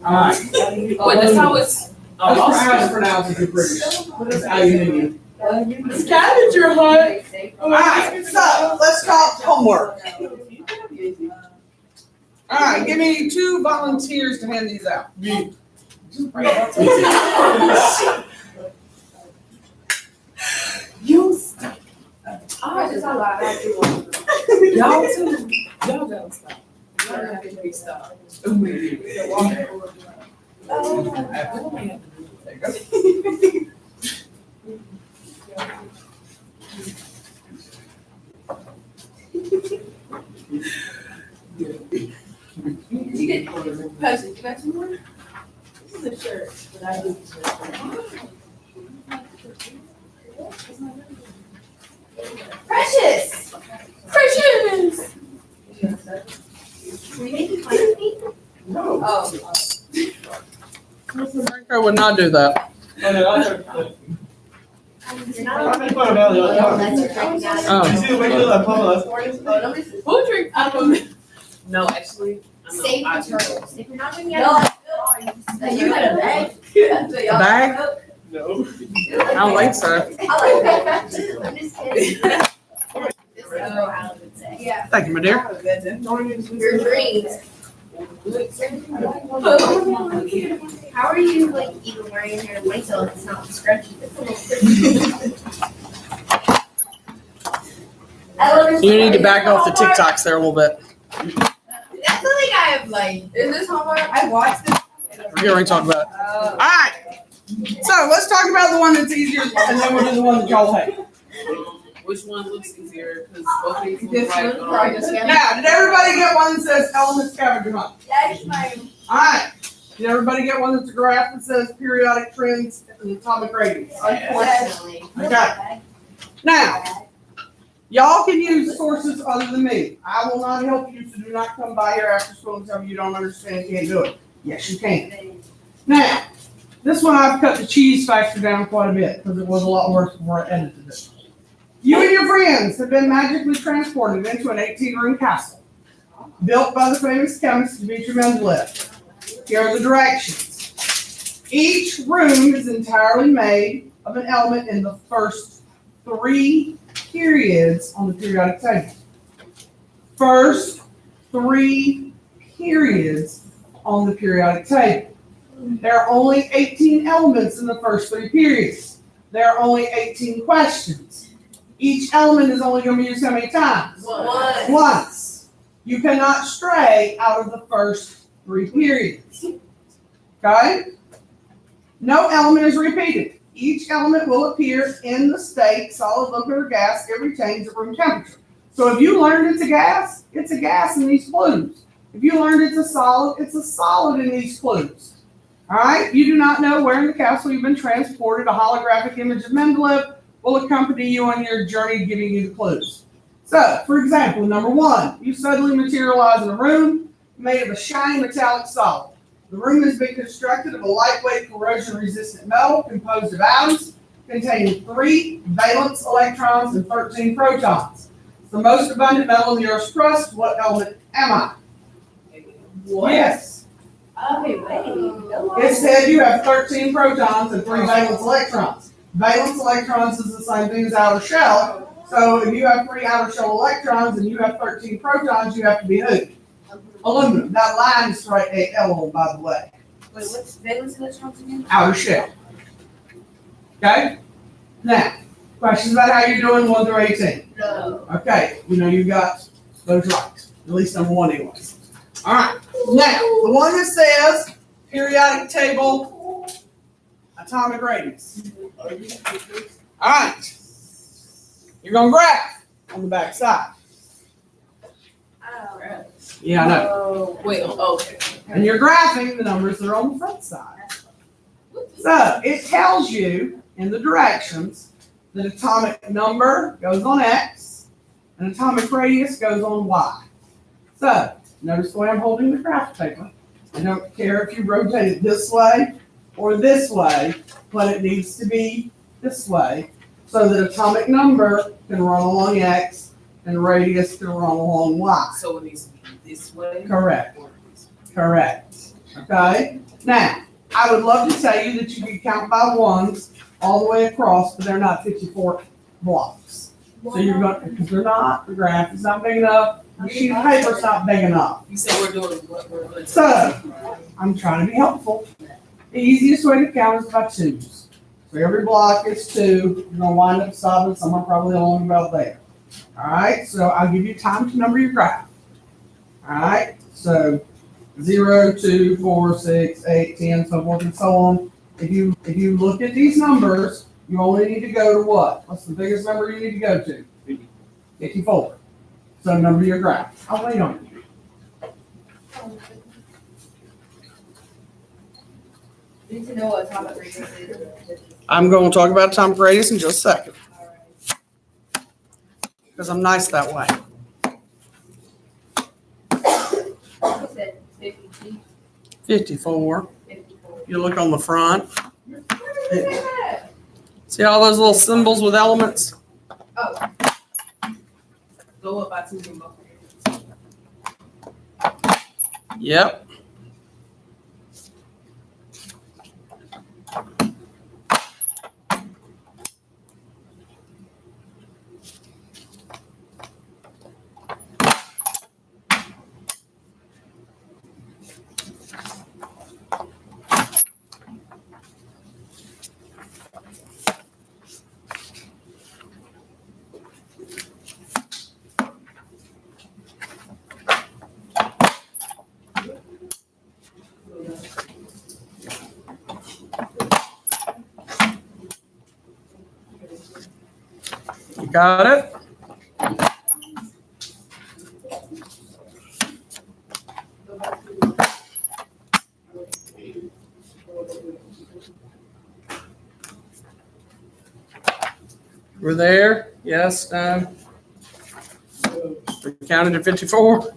Alright. Wait, that's how it's. That's how it's pronounced if you're British. It's aluminium. Scavenger hunt. Alright, so let's talk homework. Alright, give me 2 volunteers to hand these out. You stop. I just allowed y'all too. Y'all gotta stop. Y'all have to stop. You get Patrick, you got some more? This is a shirt, but I do. Precious! Precious! Were you making fun of me? No. Oh. I would not do that. Oh, no, I You're not make fun of Ellie all the time. That's your drinking out. Oh. You see the way she like Papa last morning? Oh, nobody's. Who drink out of it? No, actually. I know, Save I the do. turtles. If you're not drinking No, out you had a bag? A bag? No. I don't think so. I like that. I'm just kidding. This is what Alan would say. Yeah. Thank you, my dear. Your dreams. How are you like even wearing your hair white till it's not scrunchy? You need to back off the TikToks there a little bit. That's something I have like. Is this homework? I watched it. We're going to talk about it. Alright. So let's talk about the one that's easier and then we'll do the one that y'all hate. Which one looks easier? Because both of these look This like. one, probably this one. Now, did everybody get one that says element scavenger hunt? That's my. Alright. Did everybody get one that's a graph that says periodic trends and atomic radius? Unfortunately. Okay. Now, y'all can use sources other than me. I will not help you, so do not come by here after school and tell me you don't understand, can't do it. Yes, you can. Now, this one I've cut the cheese factor down quite a bit because it was a lot worse before I edited it. You and your friends have been magically transported into an 18-room castle built by the famous chemist Dmitri Mendeleev. Here are the directions. Each room is entirely made of an element in the first 3 periods on the periodic table. First 3 periods on the periodic table. There are only 18 elements in the first 3 periods. There are only 18 questions. Each element is only going to be used how many times? Once. You cannot stray out of the first 3 periods. Okay? No element is repeated. Each element will appear in the state, solid, liquid, or gas. It retains at room temperature. So if you learned it's a gas in these clues. If you learned it's a solid in these clues. All right? You do not know where in the castle you've been transported. A holographic image of Mendeleev will accompany you on your journey, giving you the clues. So, for example, number 1, you suddenly materialize in a room made of a shiny metallic solid. The room has been constructed of a lightweight, corrosion-resistant metal composed of atoms containing 3 valence electrons and 13 protons. It's the most abundant metal in the Earth's crust. What element am I? What? Yes. Okay, wait. It said you have 13 protons and 3 valence electrons. Valence electrons is the same thing as outer shell. So if you have 3 outer shell electrons and you have 13 protons, you have to be who? Aluminum. That line is right AL, by the way. Wait, what's valence electrons again? Outer shell. Okay? Now, questions about how you're doing 1 through 18. No. Okay, you got those right. At least number 1 anyway. All right. Now, the one that says periodic table, atomic radius. All right. You're going to graph on the back side. Yeah, I know. Oh, Wait, okay. And you're graphing the numbers that are on the front side. So it tells you in the directions that atomic number goes on X and atomic radius goes on Y. So notice the way I'm holding the graph paper. I don't care if you rotate it this way or this way, but it needs to be this way so that atomic number can run along X and radius to run along Y. So it needs to be this way. Correct. or this way. Correct. Okay? Now, I would love to tell you that you can count by ones all the way across, but they're not 54 blocks. So you're going, because they're not, the graph is not big enough, the sheet of paper's not big enough. You said we're doing what we're doing. So, I'm trying to be helpful. The easiest way to count is by twos. So every block is 2. You're gonna wind up stopping somewhere probably along about there. All right, so I'll give you time to number your graph. All right, so 0, 2, 4, 6, 8, 10, so forth and so on. If you look at these numbers, you only need to go to what? What's the biggest number you need to go to? 54. So number your graph. I'll wait on you. Need to know what atomic radius is. I'm going to talk about atomic radius in just a second. Because I'm nice that way. You said 50, 54. 54. You look on the front. Where did you say that? See all those little symbols with elements? Oh, Go up by 2 and go. Yep. You got it? We're there? Yes, no? We counted to 54?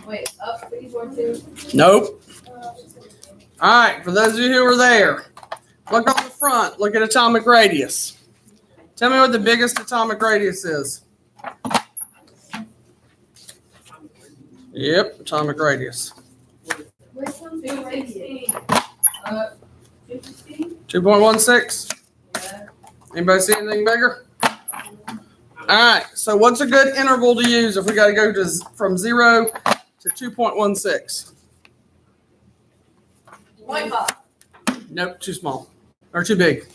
wait, up 54 too? Nope. All right, for those of you who were there, look on the front, look at atomic radius. Tell me what the biggest atomic radius is. Yep, atomic radius. Which one's 216? 216? 2.16? Yeah. Anybody see anything bigger? All right, so what's a good interval to use if we got to go to from 0 to 2.16? 0.5. Nope, too small or too big.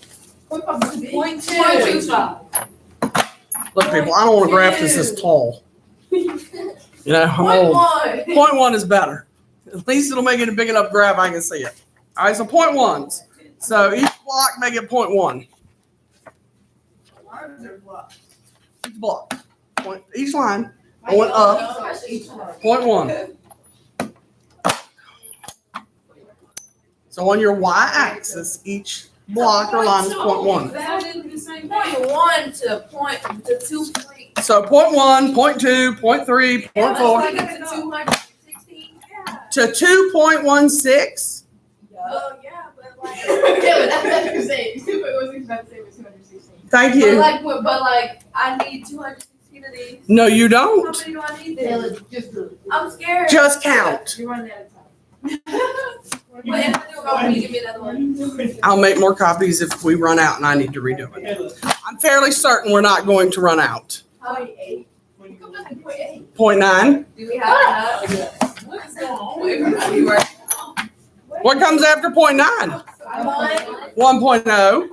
0.2. Look, people, I don't want a graph that's this tall. You know, I'm old. 0.1. 0.1 is better. At least it'll make it a big enough graph I can see it. All right, so 0.1s. So each block make it 0.1. Each block. Each line going up. 0.1. So on your y-axis, each block or line is 0.1. That is the same thing. 0.1 to 2.3. So 0.1, 0.2, 0.3, 0.4 Like it's a 216. Yeah. to 2.16. Well, yeah, but like. Yeah, but that's what you're saying. 2.16 about the same as 216. Thank But you. like, I need 216 of these. No, you How don't. many do I need then? I'm scared. Just count. You're running out of time. But if I do it wrong, can you give me another one? I'll make more copies if we run out and I need to redo it. Kayla, I'm fairly certain we're not going to run out. How many? 8? Come on, 0.8. 0.9. Do we have enough? What is going on with everybody right now? What comes after 0.9? 1.0.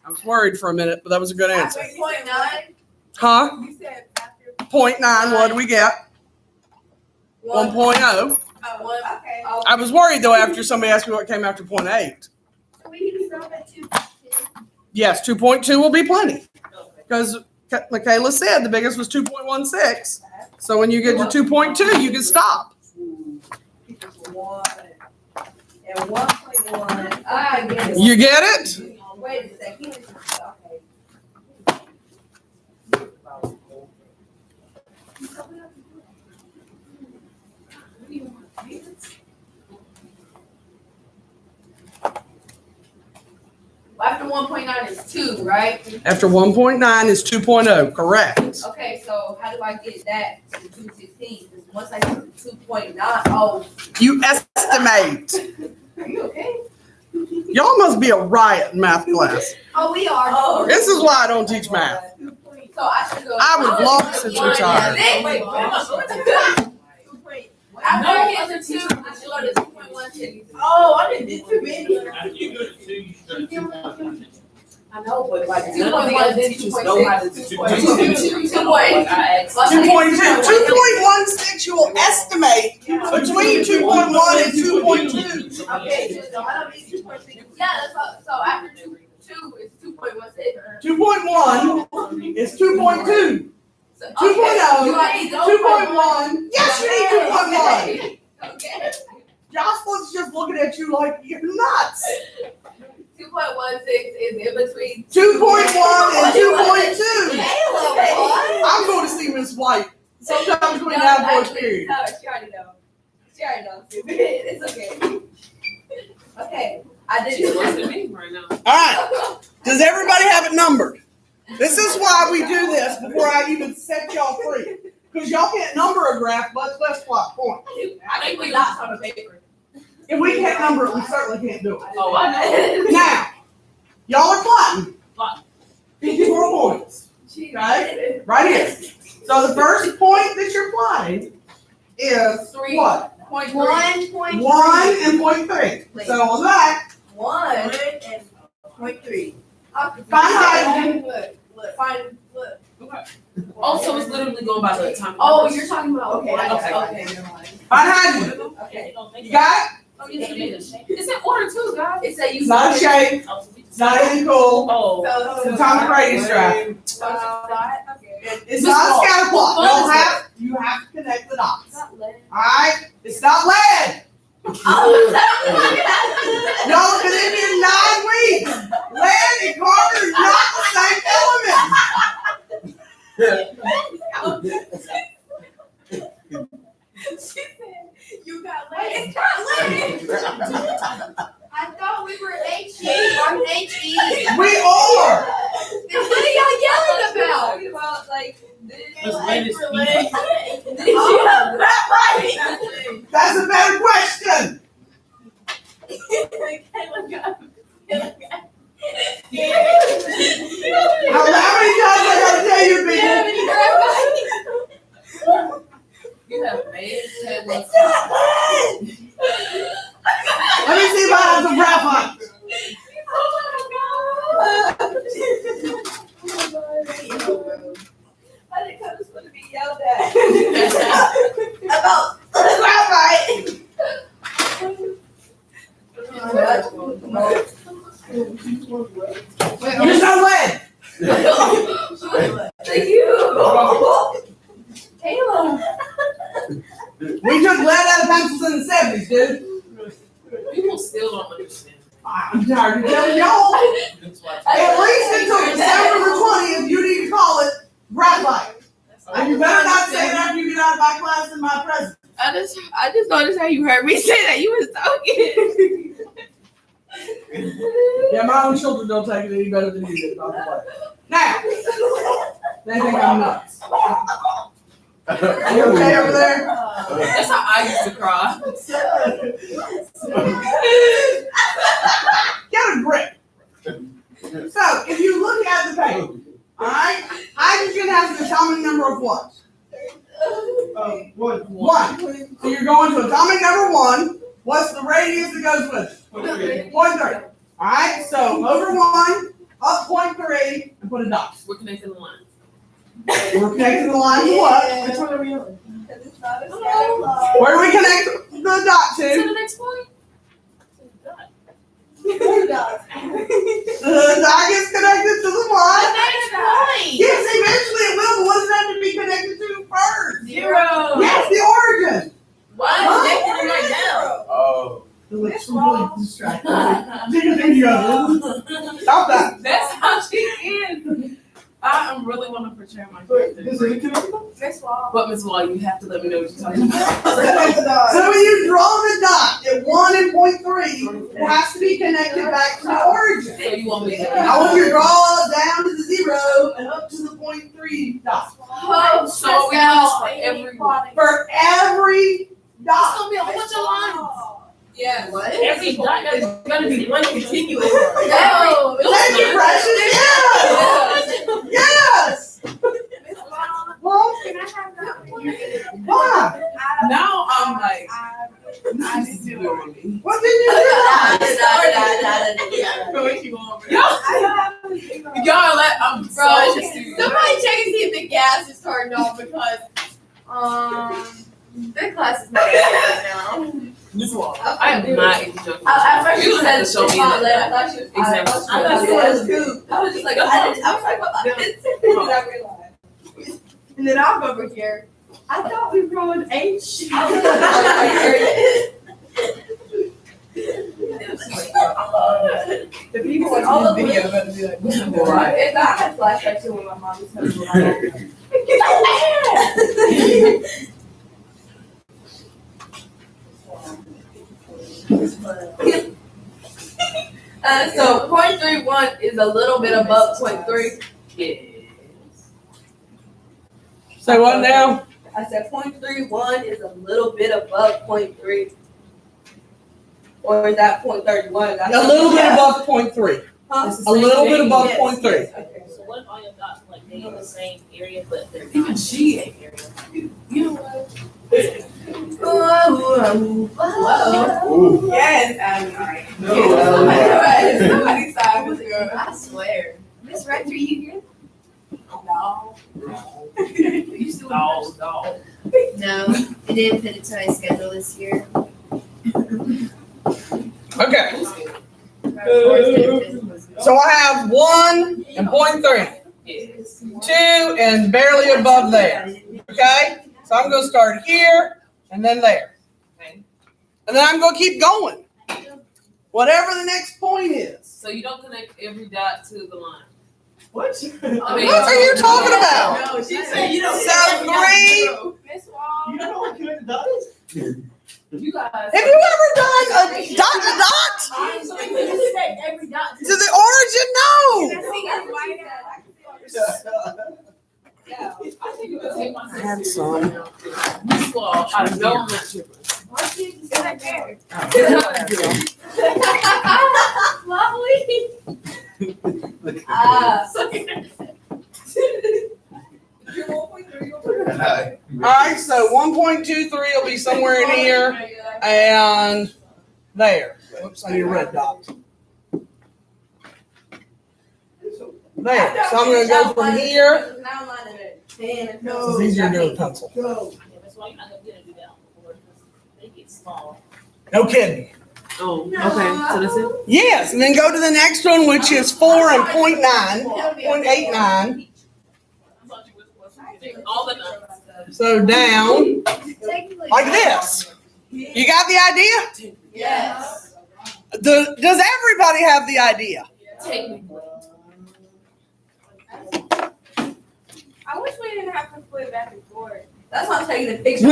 I was worried for a minute, but that was a good answer. 0.9? Huh? You said after 0.9, what do we get? 1.0. Okay. I was worried though after somebody asked me what came after 0.8. We can stop at 2. Yes, 2.2 will be plenty. Because Michaela said the biggest was 2.16. So when you get to 2.2, you can stop. And 1.1. I get it. You get it? Wait a second. Okay. After 1.9 is 2, right? After 1.9 is 2.0, correct. Okay, so how do I get that to 216? Because once I get to 2.9, oh, You estimate. are you okay? Y'all must be a riot in math class. Oh, we are. Oh. This is why I don't teach math. So I should go. I would love to retire. Wait, after I get to 2, I should go to 2.16. Oh, I didn't do too many. After you go to 2, you should go to 2.1. I know, but like, 2.1, none of the other teachers know how to do 2.2. Like, I asked. 2.2. 2.16 you will estimate between 2.1 and 2.2. Okay, so I don't need 2.6. Yeah, so after 2 is 2.16. 2.1 is 2.2. So, 2.0, do I need those 2.1. Yes, you need 2.1. Okay. Jocelyn's just looking at you like you're nuts. 2.16 is in between 2.1 and 2.2. What? I'm going to see Miss White sometime between now and fourth period. No, she already knows. She already knows. It's okay. Okay, I did She's worse it. than me right now. All right. Does everybody have it numbered? This is why we do this before I even set y'all free. Because y'all can't number a graph, much less plot points. I think we lost on the paper. If we can't number it, we certainly can't do it. Oh, I know. Now, y'all are plotting. 54 points. Right? Right here. So the first point that you're plotting is 3. what? 1.3. 1 and 0.3. So on that, 1 and 0.3. Find. Oh, so it's literally going by the time. Oh, you're talking about. Okay. Okay. Never mind. behind you. Okay. You got it? Oh, yes, it is. It's in order too, guys. It said you. It's not a shape. It's not anything cool. Oh. It's a Tom Brady strap. It's not a scatter plot. You have to connect the dots. All right? It's not lead. Y'all have been in here 9 weeks. Lead and carbon are not the same element. She said, you got lead. It's not lead. I thought we were HE or HE. We are. What are y'all yelling about? About like Because lead is That's a better question. How many times I gotta tell you, people? You have made it. Let me see if I have some graphite. I didn't come this one to be yelled at. About graphite. There's no lead. Thank you. Caleb. We took lead out of pencils in the 70s, dude. People still don't understand. I'm tired of telling y'all. That's why At least until December the 20th, you need to call it graphite. And you better not say it after you get out of my class in my presence. I just noticed how you heard me say that. You was talking. Yeah, my own children don't take it any better than you did, by the way. Now, they think I'm nuts. You okay over there? That's how I used to cry. Get a grip. So, if you look at the page, all right, hydrogen has an atomic number of what? 1. 1. So you're going to atomic number 1. What's the radius that goes with it? 0.3. All right, so over 1, up 0.3, and put a dot. We're connecting the lines. We're connecting the line to what? Which one are we on? Where do we connect the dot To to? the next point. The dot gets connected to the line. Yes, eventually it will, but what does that have to be connected to first? 0. Yes, the origin. Why connected right now? Oh. The lips are really distracted. Take a video. Stop that. That's how she is. I am really wanting to portray my Wait, character. this is a connected? Miss Wall. But Miss Wall, you have to let me know what you're talking about. So when you draw the dot at 1 and point 3, it has to be connected back to the origin. So you want me to? I want you to draw down to the 0 and up to the point 3 dot. Oh, So we do this for every. For every dot. gonna be a whole bunch of lines. Yeah. What? Every dot is gonna be one continuous. No. Thank you, precious. Yes. Yes. Miss Wall. Well, Can I have that? why? Now I'm like, I didn't do it. What did you y'all let, I'm Bro, so somebody check and see if the gas is turned on because their class is not right now. Miss Wall, I am not even joking. At first You she don't have said to show me I that. thought she was Example. I thought she was too. I was just like, I was like, what about this? And I realized. And then I'm over here. I thought we were on H. The people watching all this video better be like, Right. And I had flashbacks to when my mom was telling me. So 0.31 is a little bit above 0.3. Say what now? I said 0.31 is a little bit above 0.3. Or is that 0.31? A little bit above point 3. Huh? A little bit above Yes, point 3. yes, okay. So what if all your dots like they in the same area, but they're Even she ain't area. You know what? Ooh. Yes, I'm No. Somebody's side was good. I swear. Miss Rector, you here? No. You still No. No, I didn't fit it to my schedule this year. Okay. So I have 1 and point 3. 2 and barely above there. Okay? So I'm going to start here and then there. Okay. And then I'm going to keep going. Whatever the next point is. So you don't connect every dot to the line. What? I mean, What are you talking about? No, she said you don't. So 3. Miss Wall. You know what connected dot is? You guys. Have you ever done a dot to dot? So you said every dot. To the origin? No. Yeah. I think you could take my Had some. Miss Wall, I know I'm not tripping. Why she just sit right there? Lovely. Alright, so 1.23 will be somewhere in here and there. Whoops, I need a red dot. There. So I'm going to go from here. It's easier to do with pencil. Yeah, that's why you're not gonna get to do that on the board, because they get small. No kidding. Oh, okay. So that's it? Yes, and then go to the next one, which is 4 and 0.9, 0.89. All the numbers. So down like this. You got the idea? Yes. Does everybody have the idea? Technically. I wish we didn't have to flip back and forth. That's why I'm taking the picture.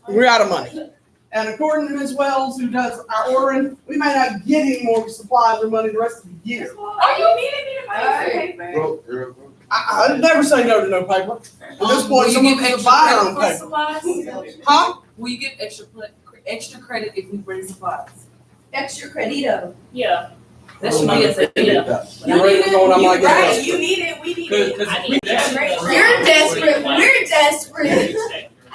We're out of money. And according to Ms. Wells, who does our ordering, we may not get any more supplies or money the rest of the year. Are you needing me to buy paper? I'd never say no to no paper. At this Will point, you someone give can extra buy their credit own for paper. supplies? Huh? Will you give extra credit if we bring supplies? Extra credito. Yeah. That should be a thing. Yeah. You ready to go when I'm like Right, this? you need it, we need it. I need You're desperate, we're desperate.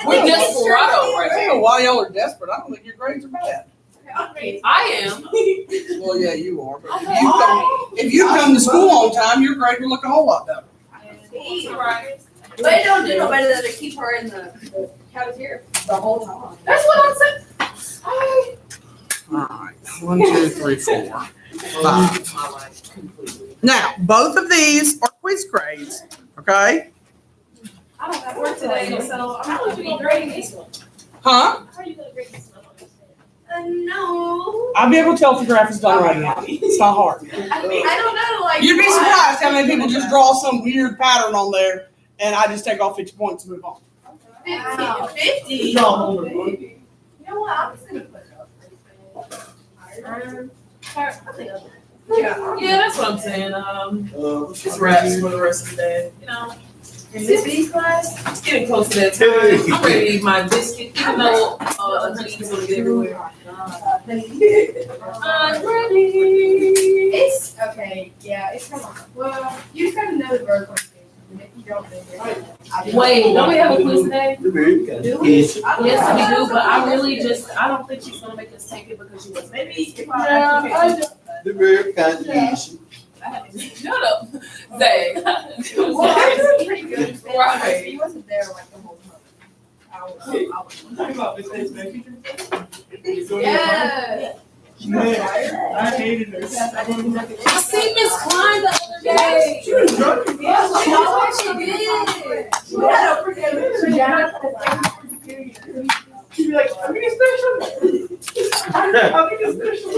We're desperado right I don't now. know why y'all are desperate. I don't think your grades are bad. I am. Well, yeah, you are. But if you come to school on time, your grade will look a whole lot better. Right. But it don't do no better than to keep her in the cafeteria the whole time. That's what I'm saying. All right. 1, 2, 3, 4, 5. Now, both of these are quiz grades. Okay? I don't have work today, so I'm How not are you gonna gonna be grade grading. this one? Huh? How are you gonna grade this one? No. I'll be able to tell if the graph is done right now. It's not hard. I don't know, like. You'd be surprised how many people just draw some weird pattern on there, and I just take off 50 points and move on. 50. It's all homework. You know what, I'm just gonna put it up. Yeah, that's what I'm saying. Just wraps for the rest of the day. You know, This class? it's getting close to that time. I'm ready to eat my biscuit, even though honey's gonna get everywhere. I'm ready. It's, okay, yeah, it's kind of, well, you just gotta know the verb conjugation, and if you don't, then you're. Wait, don't we have a quiz today? Do we? Yes, we do, but I really just, I don't think she's gonna make us take it because she was. Maybe if Yeah, I. The verb conjugation. Shut up, Zay. Well, I was pretty good. Right. He wasn't there like the whole time. I was. Talking about Miss Dave's math teacher? Yeah. Man, I hated her. I seen Miss Klein the other day. She was drunk. Yeah, she did. She had a pretty good. She'd be like, I'm getting special. I'm getting special.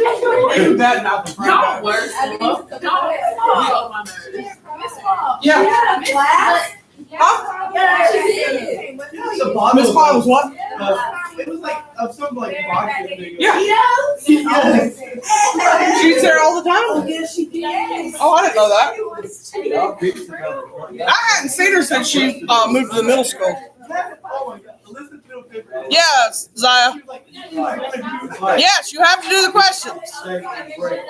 That not the Y'all worse. Y'all get on my nerves. Yeah. Miss Class? Huh? Yeah, she did. The bottom Miss Klein was what? It was like some like vodka thing. Yeah. Yes. She's there all the time. Yes, she did. Oh, I didn't know that. Y'all pizza color. I hadn't seen her since she moved to the middle school. Oh my god. Listen to the paper. Yes, Zaya. She was like, Yes, you have to do the questions. Second break.